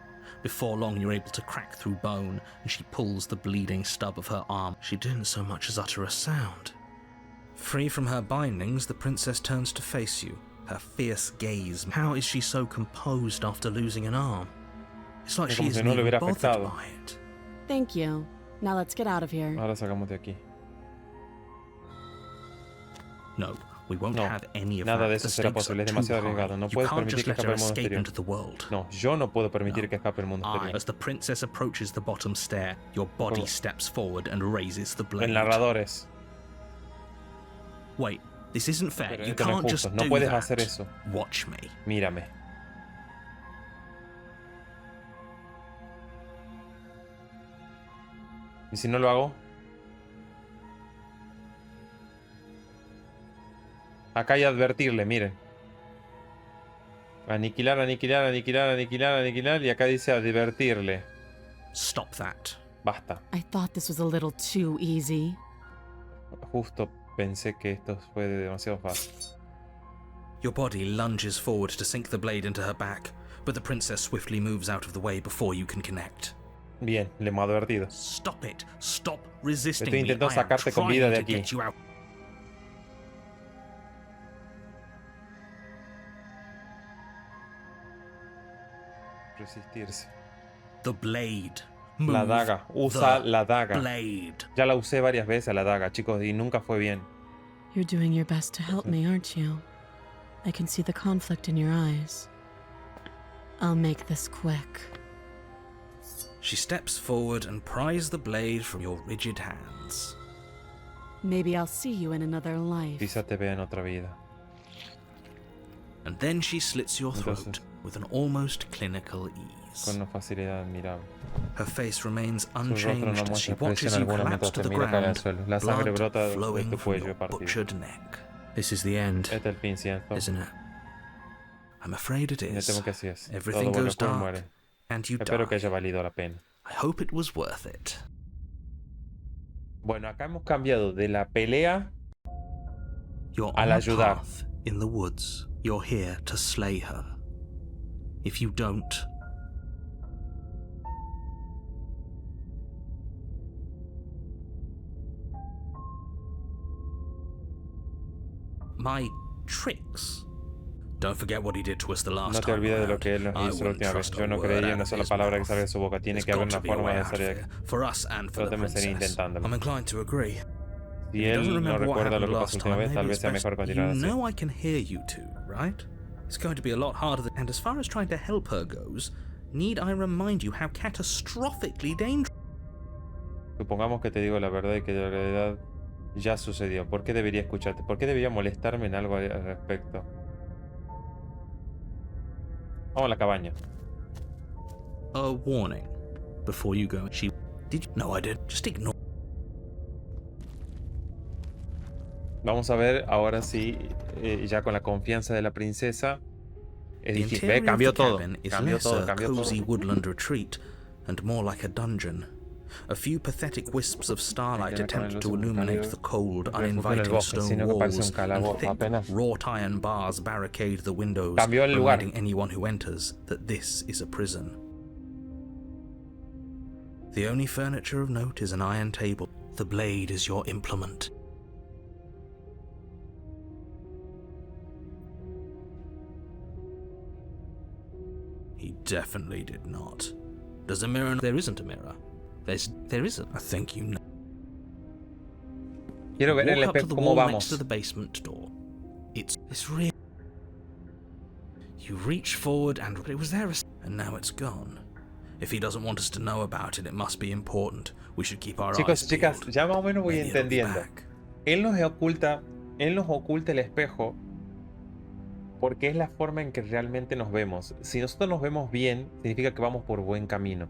Before long, you're able to crack through bone, and she pulls the bleeding stub of her arm. She didn't so much as utter a sound. Free from her bindings, the princess turns to face you, her fierce gaze. How is she so composed after losing an arm? It's like Es she como si isn't no le even hubiera bothered afectado. by it. Thank you. Now let's get out of here. Ahora sacamos de aquí. No, we won't No, have any of nada that. de eso The será stakes posible, are es too demasiado high. arriesgado. No You puedes can't permitir just que let her escape al mundo escape exterior. into the world. No, yo no puedo permitir No. que escape al mundo exterior. As the princess approaches the bottom stair, your body Como- steps forward and raises the blade. El narrador es. Wait, this isn't fair. Pero You esto no es can't just justo. No do puedes that. hacer eso. Watch me. Mírame. ¿Y si no lo hago? Acá hay advertirle, miren. Aniquilar, aniquilar, aniquilar, aniquilar, aniquilar. Y acá dice advertirle. Stop that. Basta. I thought this was a little too easy. Justo pensé que esto fue demasiado fácil. Your body lunges forward to sink the blade into her back, but the princess swiftly moves out of the way before you can connect. Bien, le hemos advertido. Stop it. Stop resisting Estoy me. intentando I am sacarte con trying vida de to aquí. get you out. Resistirse. The blade. La Move daga. Usa the la daga. blade. Ya la usé varias veces la daga, chicos, y nunca fue bien. You're doing your best to help me, aren't you? I can see the conflict in your eyes. I'll make this quick. She steps forward and pries the blade from your rigid hands. Maybe I'll see you in another life. Quizá te vea en otra vida. And then she slits your throat Entonces- with an almost clinical ease. Con una facilidad admirable. Her face remains Su rostro no unchanged as she muestra watches expresión you alguna collapse mientras to te the mira caer al ground, suelo. La sangre blood brota de flowing tu from cuello your partido. butchered neck. This is the end, Este es el fin, ¿cierto? isn't it? I'm afraid it Me is. temo que así es. Todo Everything bueno goes oscuro dark, muere. and you Espero que die. haya valido la pena. I hope it was worth it. Bueno, acá hemos cambiado de la pelea You're Al on a ayudar. path in the woods. You're here to slay her. If you don't, my tricks. Don't forget what he did to us the last No te time olvides de lo around. que él nos I hizo la wouldn't última vez. trust Yo a no word creería out una of sola his palabra que mouth. salga de su boca. Tiene There's que haber got una to be a forma way de out of salir de here, aquí. for us and for Pero the también sería princess. intentándolo. I'm inclined to agree. Si If he doesn't él no remember what recuerda lo happened que pasó last la última time, vez, maybe tal vez it's sea best. mejor continuar You así. know I can hear you two, right? It's going to be a lot harder than... And as far as trying to help her goes, need I remind you how catastrophically dangerous... Supongamos que te digo la verdad y que la realidad ya sucedió. ¿Por qué debería escucharte? ¿Por qué debería molestarme en algo al respecto? Vamos a la cabaña. A warning. Before you go, she... Did you... No, I did. Just ignore... Vamos a ver ahora sí, ya con la confianza de la princesa. Es The difícil. interior Ve, cambió of the todo. cabin is Cambió less todo, a cambió cozy todo. woodland retreat and more like a dungeon. A few pathetic wisps of starlight Tiene con attempt el to uso illuminate cálido. the cold, Refugio en el uninviting bosque, stone sino que parece walls, un calabozo, and thick apenas. wrought iron bars barricade the windows, Cambió el lugar. reminding anyone who enters that this is a prison. The only furniture of note is an iron table. The blade is your implement. He definitely did not. Does a mirror? There isn't a mirror. There isn't. I think you know. Quiero ver en el Walk up to espejo the cómo wall next to vamos. the basement door. It's real. You reach forward and it was there, and now it's gone. If he doesn't want us to know about it, it must be important. We should keep our Chicos, eyes chicas, peeled. ya más o menos voy Maybe it'll be entendiendo. back. Él nos oculta el espejo porque es la forma en que realmente nos vemos. Si nosotros nos vemos bien, significa que vamos por buen camino.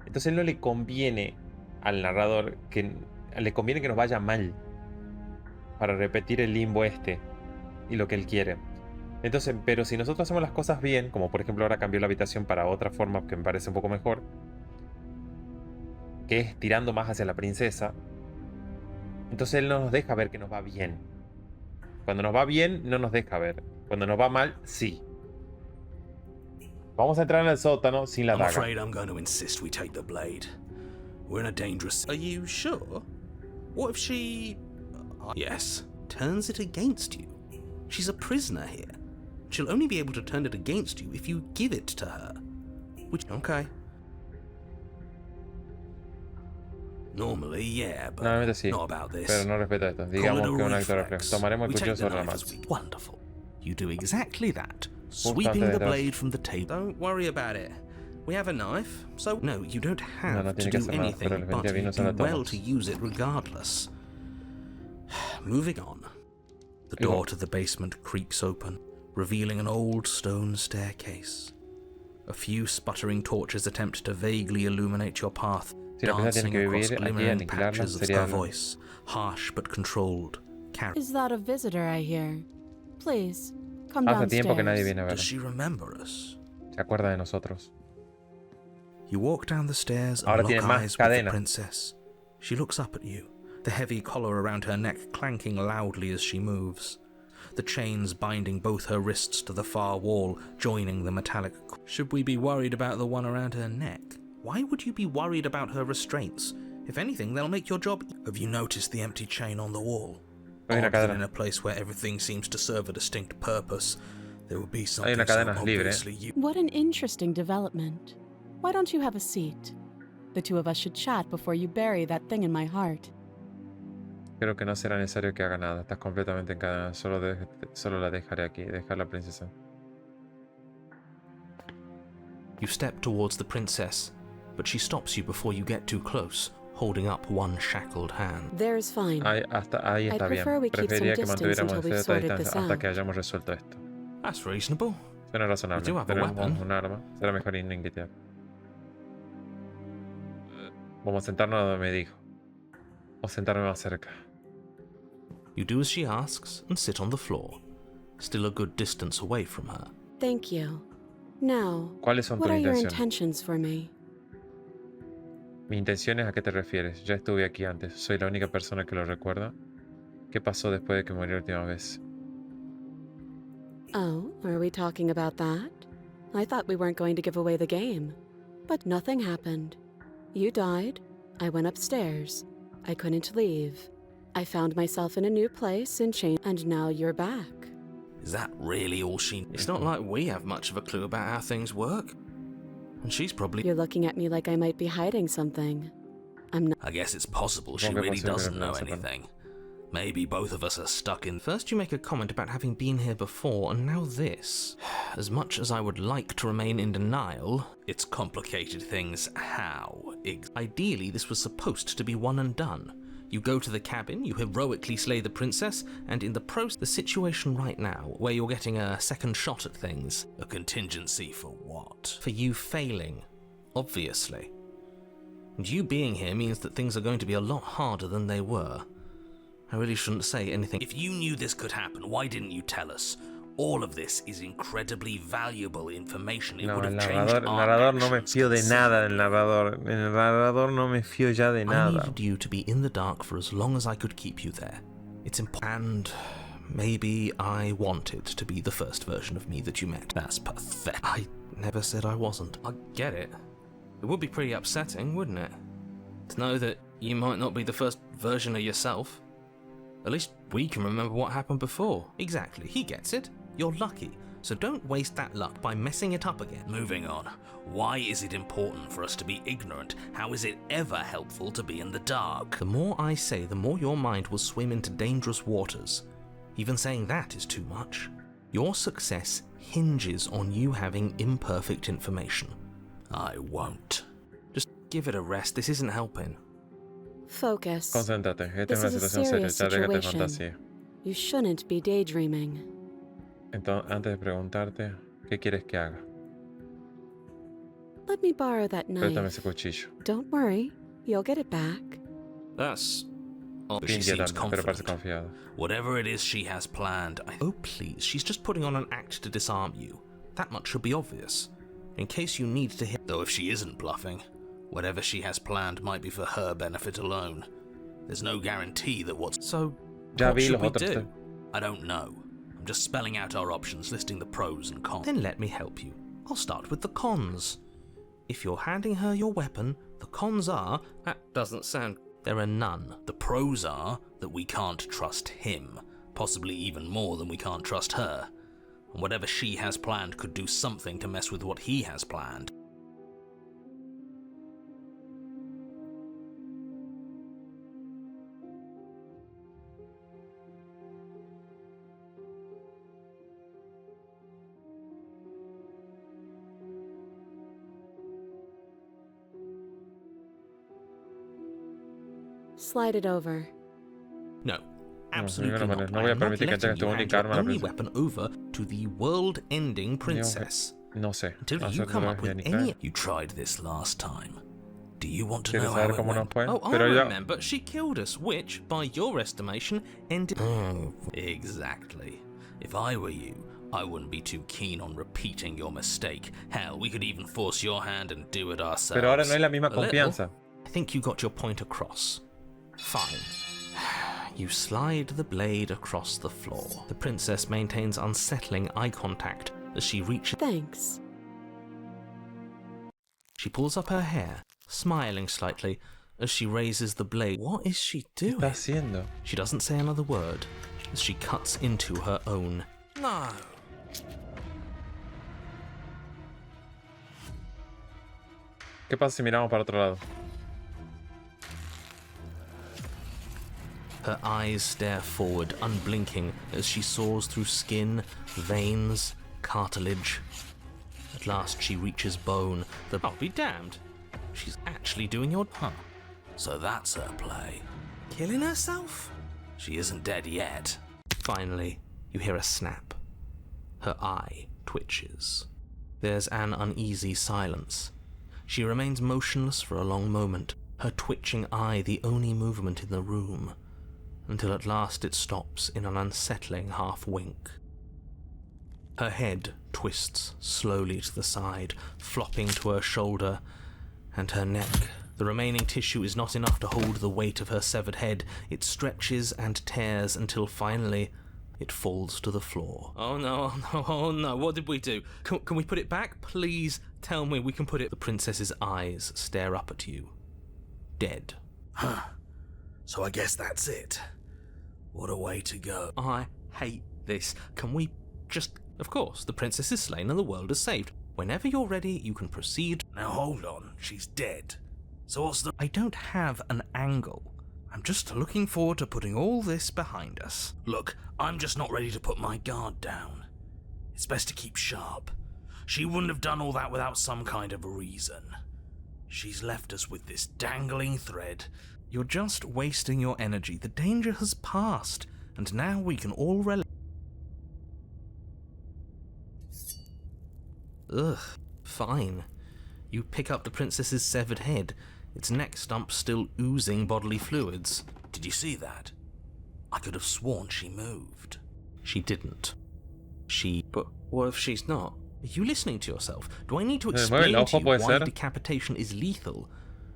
Entonces no le conviene al narrador le conviene que nos vaya mal. para repetir el limbo este y lo que él quiere. Entonces, pero si nosotros hacemos las cosas bien, como por ejemplo ahora cambió la habitación para otra forma que me parece un poco mejor, que es tirando más hacia la princesa, entonces él no nos deja ver que nos va bien. Cuando nos va bien, no nos deja ver. Cuando nos va mal, sí. Vamos a entrar en el sótano sin la I'm daga. afraid I'm going to insist we take the blade. We're in a dangerous... Are you sure? What if she... Yes. Turns it against you? She's a prisoner here. She'll only be able to turn it against you if you give it to her. Which... Okay. Normally, yeah, but Normalmente sí, not about this. pero no respeto esto. Call Digamos it a que un acto reflex. reflejo. Tomaremos el We take cuchillo the sobre la knife as mano. we- Wonderful. You do exactly that, Justo sweeping antes the de blade from the table. Don't worry about it. We have a knife, so no, you don't have no to tiene que do hacer nada, anything, pero les but vendría bien you usar do la well tomas. to use it regardless. Moving on. The Ahí va. door to the basement creaks open, revealing an old stone staircase. A few sputtering torches attempt to vaguely illuminate your path, Si la princesa dancing tiene que across vivir aquí, glimmering aniquilarla, patches of sería her voice, harsh but controlled. Is that a visitor I hear? Please, come Hace tiempo que nadie downstairs. viene a Does verla. she remember us? Se acuerda de nosotros. You walk down the stairs and Ahora lock tiene más eyes with the cadena. princess. She looks up at you, the heavy collar around her neck clanking loudly as she moves. The chains binding both her wrists to the far wall, joining the metallic... Should we be worried about the one around her neck? Why would you be worried about her restraints? If anything, they'll make your job... Have you noticed the empty chain on the wall? Hay una Odd that in cadena. a place where everything seems to serve a distinct purpose, there would be Hay something una so cadena libre. obviously you... What an interesting development. Why don't you have a seat? The two of us should chat before you bury that thing in my heart. Creo que no será necesario que haga nada. Estás completamente encadenada. Solo la dejaré aquí. Dejar la princesa. You step towards the princess, but she stops you before you get too close, holding up one shackled hand. There's fine. Ahí está I'd bien. prefer we keep some Preferiría que distance mantuviéramos until we've cierta sorted distancia this hasta out. que hayamos resuelto esto. That's reasonable. Suena razonable. You do have a Tenemos weapon. un arma. Será mejor ir a Vamos a sentarnos donde me dijo. O sentarme más cerca. You do as she asks and sit on the floor, still a good distance away from her. Thank you. Now, ¿Cuáles son what tus are your intenciones? intentions for me? Mis intenciones, ¿a qué te refieres? Ya estuve aquí antes. Soy la única persona que lo recuerda. ¿Qué pasó después de que murió la última vez? Oh, are we talking about that? I thought we weren't going to give away the game. But nothing happened. You died. I went upstairs. I couldn't leave. I found myself in a new place and changed, and now you're back. Is that really all she... It's not like we have much of a clue about how things work. And she's probably... You're looking at me like I might be hiding something. I'm not. I guess it's possible she Supongo que really es posible doesn't que know no sepan. anything. Maybe both of us are stuck in... First you make a comment about having been here before, and now this. As much as I would like to remain in denial, it's complicated things. How? Ideally, this was supposed to be one and done. You go to the cabin, you heroically slay the princess, and in the process, the situation right now, where you're getting a second shot at things. A contingency for what? For you failing, obviously. And you being here means that things are going to be a lot harder than they were. I really shouldn't say anything. If you knew this could happen, why didn't you tell us? All of this is incredibly valuable information. It No, would el have changed narrador no me actions fío de nada del considerably. narrador. El narrador no me fío ya de I nada. needed you to be in the dark for as long as I could keep you there. It's important. And maybe I wanted to be the first version of me that you met. That's pathetic. I never said I wasn't. I get it. It would be pretty upsetting, wouldn't it? To know that you might not be the first version of yourself. At least we can remember what happened before. Exactly, he gets it. You're lucky. So don't waste that luck by messing it up again. Moving on. Why is it important for us to be ignorant? How is it ever helpful to be in the dark? The more I say, the more your mind will swim into dangerous waters. Even saying that is too much. Your success hinges on you having imperfect information. I won't. Just give it a rest. This isn't helping. Focus. Concéntrate. Esta This es una is a situación seria. serious Ya déjate de situation. fantasía. You shouldn't be daydreaming. Entonces, antes de preguntarte, ¿qué quieres que haga? Let me borrow that Préstame knife. ese cuchillo. Don't worry, you'll get it back. That's Oh, Estoy she seems inquietante, pero parece confident. confiado. Whatever it is she has planned, oh please, she's just putting on an act to disarm you. That much should be obvious. In case you need to hear. Though if she isn't bluffing, whatever she has planned might be for her benefit alone. There's no guarantee that what's. So, Ya what vi should los we otros. do? I don't know. I'm just spelling out our options, listing the pros and cons. Then let me help you. I'll start with the cons. If you're handing her your weapon, the cons are. That doesn't sound. There are none. The pros are that we can't trust him, possibly even more than we can't trust her. And whatever she has planned could do something to mess with what he has planned. Slide it over. No, de absolutely ninguna not. manera. No I voy a am not permitir que letting entregues tu you hand única your arma a la only princesa. weapon over to the world-ending princess. No sé. Until you Hacer come lo up que with ni any. caer. You tried this last time. Do you want to ¿Quieres know how saber it cómo nos went? fue? Oh, I Pero ya. remember. She killed us, which, by your estimation, ended. Exactly. If I were you, I wouldn't be too keen on repeating your mistake. Hell, we could even force your hand and do it ourselves. Pero ahora no es la misma A little. confianza. I think you got your point across. Fine. You slide the blade across the floor. The princess maintains unsettling eye contact as she reaches. Thanks. She pulls up her hair, smiling slightly as she raises the blade. What is she ¿Qué doing? está haciendo? She doesn't say another word as she cuts into her own. No. ¿Qué pasa si miramos para otro lado? Her eyes stare forward, unblinking, as she saws through skin, veins, cartilage. At last she reaches bone. I'll be damned. She's actually doing your. Huh. So that's her play. Killing herself? She isn't dead yet. Finally, you hear a snap. Her eye twitches. There's an uneasy silence. She remains motionless for a long moment, her twitching eye the only movement in the room, until at last it stops in an unsettling half-wink. Her head twists slowly to the side, flopping to her shoulder and her neck. The remaining tissue is not enough to hold the weight of her severed head. It stretches and tears until finally it falls to the floor. Oh no, oh no, oh no, what did we do? Can we put it back? Please tell me we can put it. The princess's eyes stare up at you. Dead. Huh. So I guess that's it. What a way to go. I hate this. Can we just... Of course, the princess is slain and the world is saved. Whenever you're ready, you can proceed. Now hold on, she's dead. So what's the... I don't have an angle. I'm just looking forward to putting all this behind us. Look, I'm just not ready to put my guard down. It's best to keep sharp. She wouldn't have done all that without some kind of a reason. She's left us with this dangling thread. You're just wasting your energy. The danger has passed, and now we can all relax. Ugh, fine. You pick up the princess's severed head, its neck stump still oozing bodily fluids. Did you see that? I could have sworn she moved. She didn't. But what if she's not? Are you listening to yourself? Do I need to explain to you why decapitation is lethal?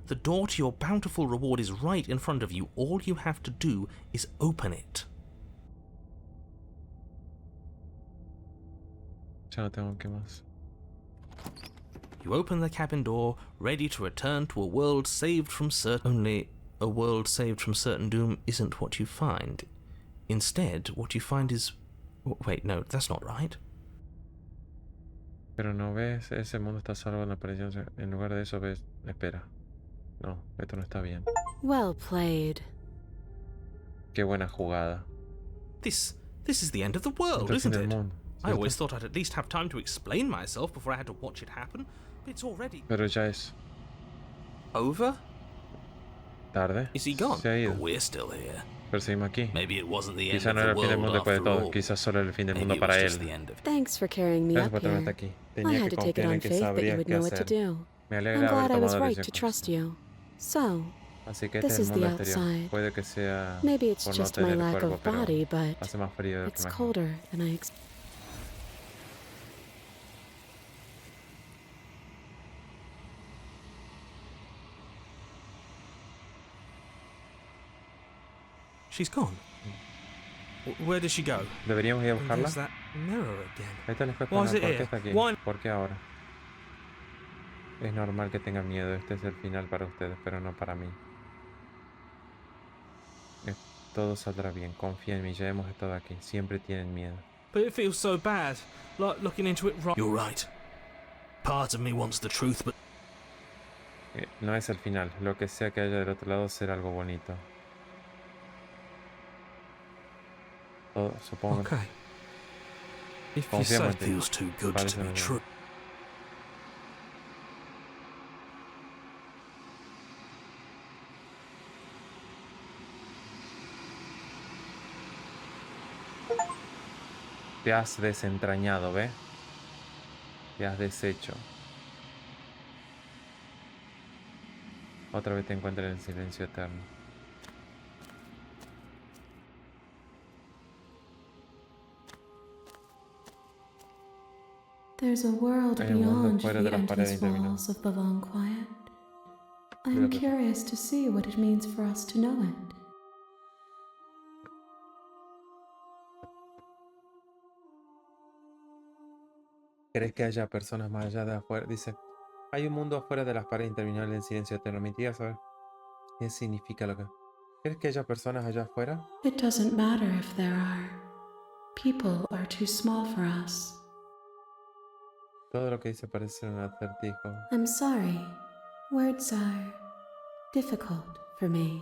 The door to your bountiful reward is right in front of you. All you have to do is open it. Ya no tengo que más. You open the cabin door, ready to return to a world saved from certain... Only a world saved from certain doom isn't what you find. Instead, what you find is... Wait, no, that's not right. Pero no ves, ese mundo está salvo en la aparición. En lugar de eso ves... Espera. No, esto no está bien. Well played. Qué buena jugada. This is the end of the world, El fin isn't del it? mundo, I always ¿cierto? thought I'd at least have time to explain myself before I had to watch it happen. But it's already... Pero ya es Over? tarde. Is he gone? Se ha ido. But we're still here. Pero seguimos aquí. Maybe it wasn't the end Quizá of no the era el fin del world mundo después de after todo. all. Quizás solo era el fin del Maybe mundo it was para just él. the end of... Thanks for carrying me Gracias up por traerte here. aquí. I Tenía had que to take it confiar en on que faith that you sabrías would qué know what to hacer. do. Me I'm alegra haber glad I was tomado la right to decisión. trust you. So, Así que este This es el is the mundo exterior. outside. Puede que sea Maybe it's por no just my tener lack cuerpo, of pero body, but hace más frío de lo que it's imagino. colder than I expected. She's gone. Where did she go? ¿Deberíamos ir a And buscarla? there's that mirror again. Ahí está el espejo. Why is ¿Por it qué here? está aquí? Why? ¿Por qué ahora? Es normal que tenga miedo. Este es el final para ustedes, pero no para mí. Todo saldrá bien. Confía en mí. Ya hemos estado aquí. Siempre tienen miedo. But it feels so bad. Like looking into it right. You're right. Part of me wants the truth, but No es el final. Lo que sea que haya del otro lado será algo bonito. Todo, supongo. okay. If you Confiamos say en it ti. feels too good Parece to be muy true. bien. Te has desentrañado, ¿ves? Te has deshecho. Otra vez te encuentras en el silencio eterno. There's a world Hay un mundo beyond fuera the de las paredes endless walls interminables. of the long quiet. Mira, I'm pues. curious to see what it means for us to know it. ¿Crees que haya personas más allá de afuera? Dice, hay un mundo afuera de las paredes interminables en silencio eterno. Mi tía, ¿sabes qué significa lo que? ¿Crees que haya personas allá afuera? It doesn't matter if there are. People are too small for us. Todo lo que dice parece ser un acertijo. I'm sorry. Words are difficult for me.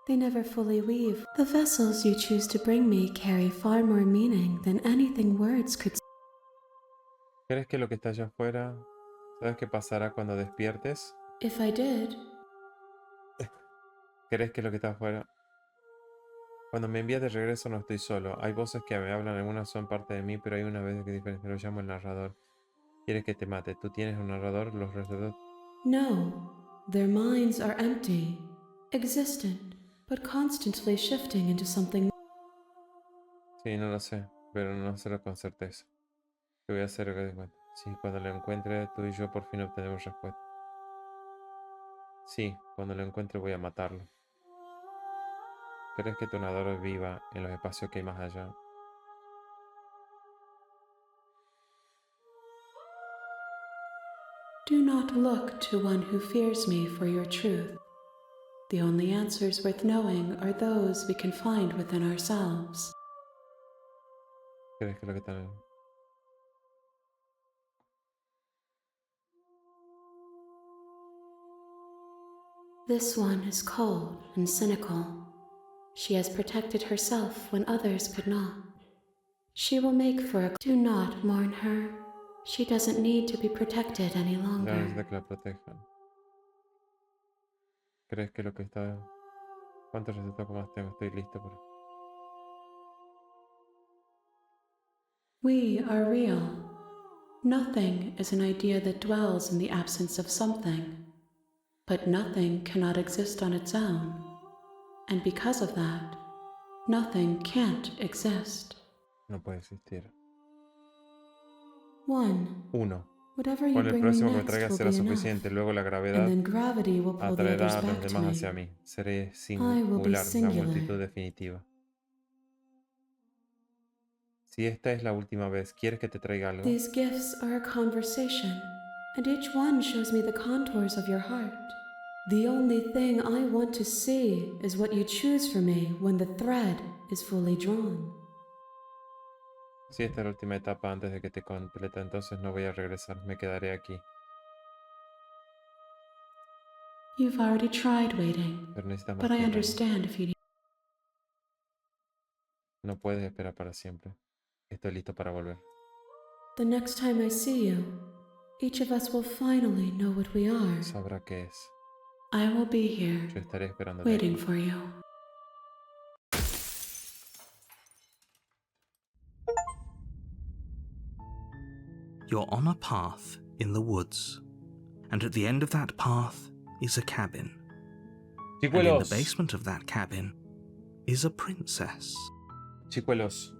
They never fully weave. The vessels you choose to bring me carry far more meaning than anything words could. ¿Crees que lo que está allá afuera, sabes qué pasará cuando despiertes? If I did, ¿Crees que lo que está afuera? Cuando me envías de regreso no estoy solo. Hay voces que me hablan, algunas son parte de mí, pero hay una vez que es diferente. Lo llamo el narrador. ¿Quieres que te mate? ¿Tú tienes un narrador? Los restos. no. Their minds are empty, existent, but constantly shifting into something. Sí, no lo sé, pero no sé lo con certeza. ¿Qué voy a hacer? Sí, cuando lo encuentre, tú y yo por fin obtenemos respuesta. Sí, cuando lo encuentre voy a matarlo. ¿Crees que tu narrador viva en los espacios que hay más allá? Do not look to one who fears me for your truth. The only answers worth knowing are those we can find within ourselves. ¿Crees que lo que están... This one is cold and cynical. She has protected herself when others could not. She will make for a... Do not mourn her. She doesn't need to be protected any Ya no longer. necesita que la protejan. ¿Crees que lo que está... ¿Cuántos recetas más tengo? Estoy listo para... We are real. Nothing is an idea that dwells in the absence of something. But nothing cannot exist on its own. And because of that, nothing can't exist. No puede existir. One. Uno. Whatever you Con el bring me próximo que me next traiga will será be enough. suficiente. Luego la And gravedad then gravity will pull the atraerá others a los back to demás me. hacia mí. Seré will be singular, la singular. multitud definitiva. Si esta es la última vez, ¿quieres que te traiga algo? These gifts are a conversation, and each one shows me the contours of your heart. The only thing I want to see is what you choose for me when the thread is fully drawn. Si esta es la última etapa antes de que te complete, entonces no voy a regresar, me quedaré aquí. You've already tried waiting, Pero necesitas más but I tiempo. understand if you need. No puedes esperar para siempre. Estoy listo para volver. The next time I see you, each of us will finally know what we are. Sabrá qué es. I will be here, Yo estaré esperando waiting aquí. for you. You're on a path in the woods, and at the end of that path is a cabin. And in the Chicuelos, basement of that cabin is a princess. chicuelos.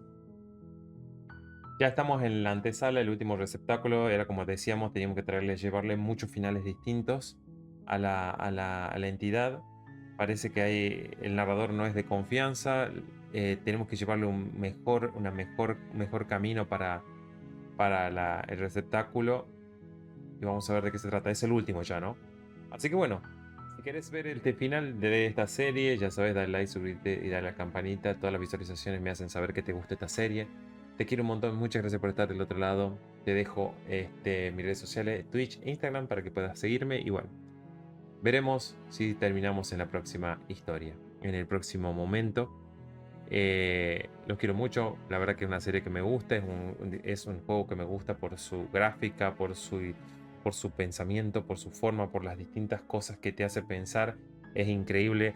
Ya estamos en la antesala, el último receptáculo. Era como decíamos, teníamos que llevarle muchos finales distintos a la entidad. Parece que el narrador no es de confianza. Tenemos que llevarle un mejor camino para el receptáculo. Y vamos a ver de qué se trata. Es el último ya, ¿no? Así que bueno, si querés ver el final de esta serie, ya sabes, dale like, suscribirte y dale a la campanita. Todas las visualizaciones me hacen saber que te gusta esta serie. Te quiero un montón, muchas gracias por estar del otro lado. Te dejo mis redes sociales, Twitch e Instagram, para que puedas seguirme. Y bueno, veremos si terminamos en la próxima historia, en el próximo momento. Los quiero mucho, la verdad que es una serie que me gusta, es un juego que me gusta por su gráfica, por su pensamiento, por su forma, por las distintas cosas que te hace pensar. Es increíble.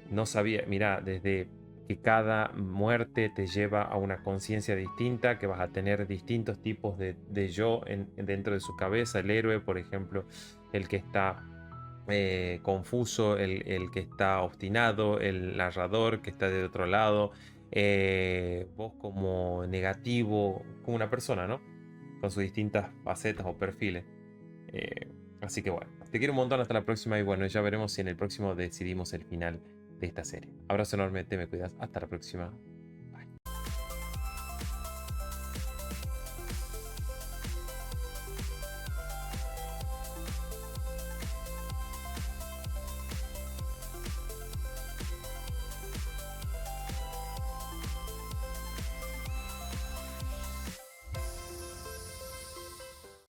No sabía, mira, desde que cada muerte te lleva a una conciencia distinta, que vas a tener distintos tipos de yo dentro de su cabeza. El héroe, por ejemplo, el que está confuso, el que está obstinado, el narrador que está de otro lado, vos como negativo, como una persona, ¿no? Con sus distintas facetas o perfiles. Así que bueno, te quiero un montón, hasta la próxima y bueno, ya veremos si en el próximo decidimos el final de esta serie. Abrazo enorme, te me cuidas, hasta la próxima.